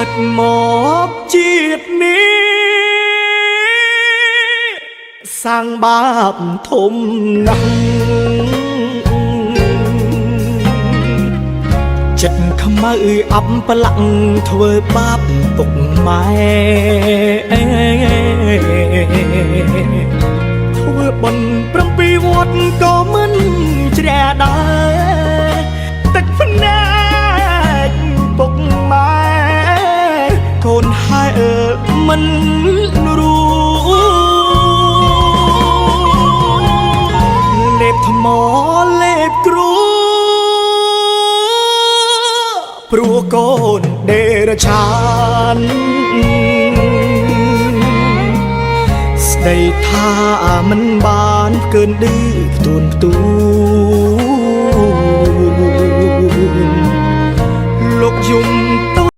ดหมอบจีดนี้สร้างบาปทมหนักចិត្តខ្មៅអប់ប្រឡាក់ធ្វើបាបពុកម៉ែធ្វើបន់7វត្តក៏មិនជ្រះដែរទឹកភ្នែកពុកម៉ែកូនហើយមិនรู้លេបថ្មលេបគ្រូព្រោះកូនដេរឆានស្ដីថាមិនបានកើនឌឺផ្ទួនផ្ទួនលោកយំ